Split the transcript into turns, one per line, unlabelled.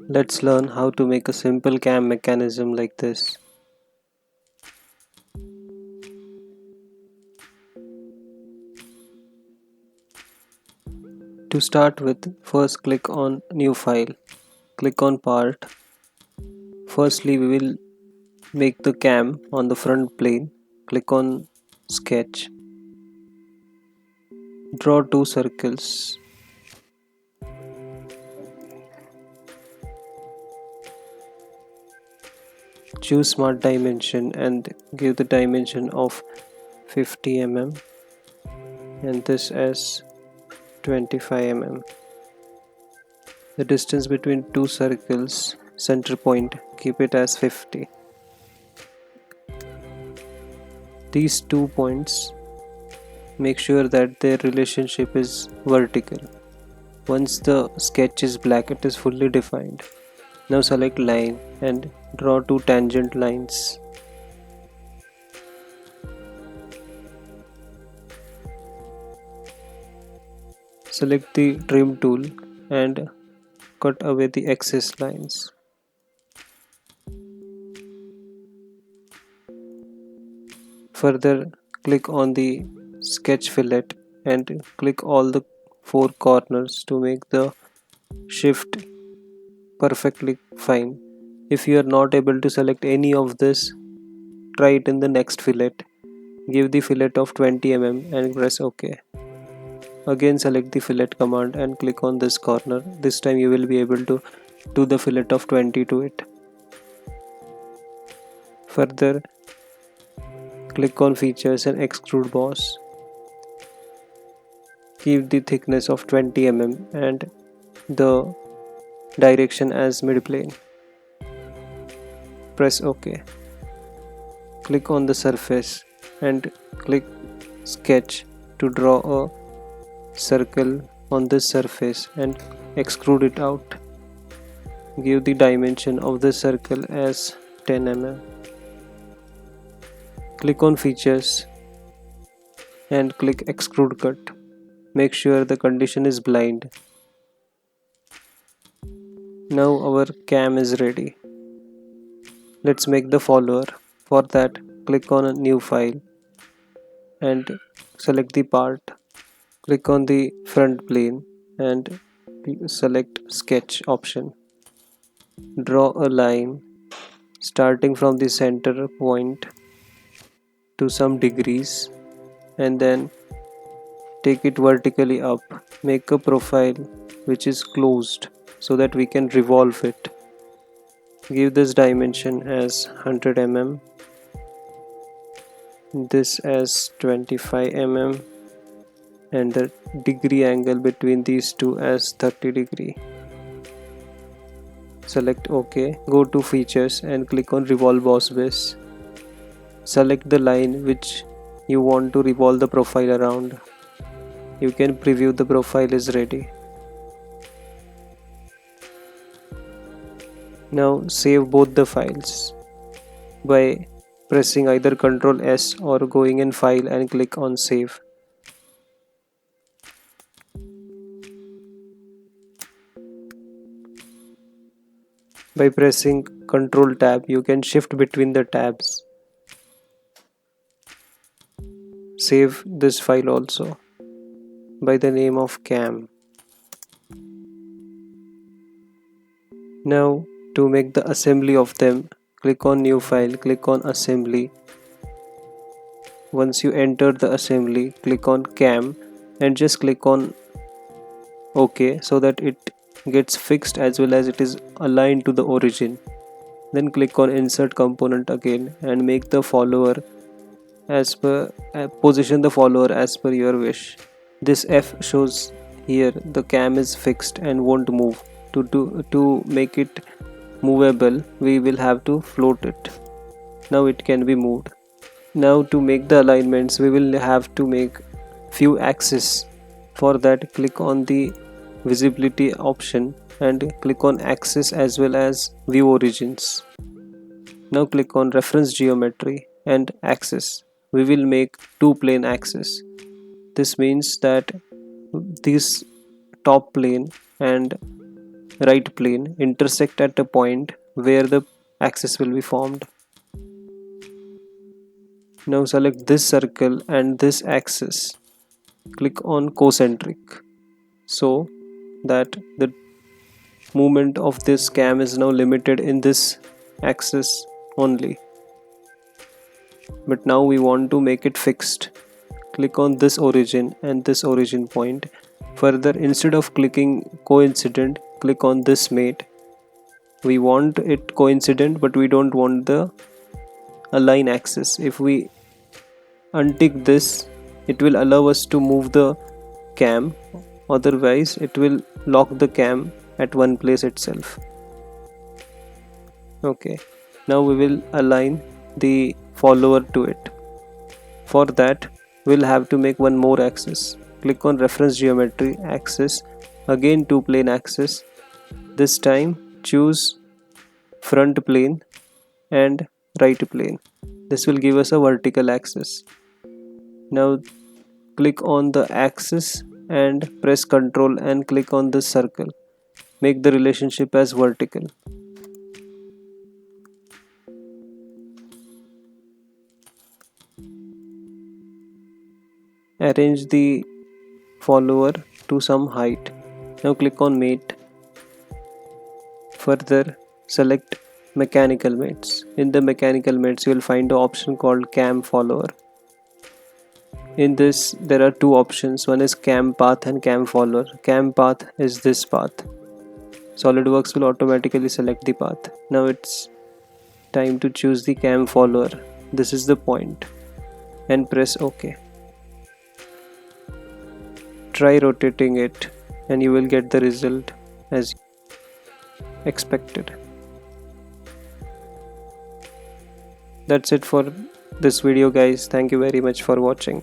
Let's learn how to make a simple cam mechanism like this. To start with, first click on New File. Click on Part. Firstly, we will make the cam on the front plane. Click on Sketch. Draw two circles. Choose Smart Dimension and give the dimension of 50 mm and this as 25 mm. The distance between two circles, center point, keep it as 50. These 2 points, make sure that their relationship is vertical. Once the sketch is black, it is fully defined. Now select line and draw two tangent lines. Select the trim tool and cut away the excess lines. Further, click on the sketch fillet and click all the 4 corners to make the shift perfectly fine. If you are not able to select any of this, try it in the next fillet. Give the fillet of 20 mm and press OK. Again select the fillet command and click on this corner. This time you will be able to do the fillet of 20 to it. Further, click on features and extrude boss. Keep the thickness of 20 mm and the direction as mid-plane. Press OK. Click on the surface and click sketch to draw a circle on this surface and extrude it out. Give the dimension of the circle as 10 mm. Click on features and click extrude cut. Make sure the condition is blind. Now our cam is ready. Let's make the follower. For that, click on a new file and select the part. Click on the front plane and select sketch option. Draw a line starting from the center point to some degrees and then take it vertically up. Make a profile which is closed so that we can revolve it. Give this dimension as 100 mm, this as 25 mm and the degree angle between these two as 30 degree. Select OK, go to features and click on revolve boss base. Select the line which you want to revolve the profile around. You can preview the profile is ready. Now save both the files by pressing either Ctrl S or going in file and click on save. By pressing Ctrl tab, you can shift between the tabs. Save this file also by the name of cam. Now to make the assembly of them, click on new file, click on assembly. Once you enter the assembly, click on cam and just click on OK so that it gets fixed as well as it is aligned to the origin. Then click on insert component again and make the follower as per position the follower as per your wish. This F shows here the cam is fixed and won't move. To make it movable, we will have to float it. Now it can be moved. Now to make the alignments, we will have to make few axes. For that, click on the visibility option and click on axis as well as view origins. Now click on reference geometry and axis. We will make two plane axes. This means that this top plane and right plane intersect at a point where the axis will be formed. Now select this circle and this axis. Click on concentric so that the movement of this cam is now limited in this axis only. But now we want to make it fixed. Click on this origin and this origin point. Further, instead of clicking coincident, click on this mate. We want it coincident, but we don't want the align axis. If we untick this, it will allow us to move the cam, otherwise it will lock the cam at one place itself. Okay, now we will align the follower to it. For that, we'll have to make one more axis. Click on reference geometry axis, again two plane axis. This time choose front plane and right plane. This will give us a vertical axis. Now click on the axis and press Ctrl and click on this circle. Make the relationship as vertical. Arrange the follower to some height. Now click on mate. Further, select mechanical mates. In the mechanical mates, you will find the option called cam follower. In this, there are two options. One is cam path and cam follower. Cam path is this path. SolidWorks will automatically select the path. Now it's time to choose the cam follower. This is the point and press OK. Try rotating it and you will get the result as expected. That's it for this video, guys. Thank you very much for watching.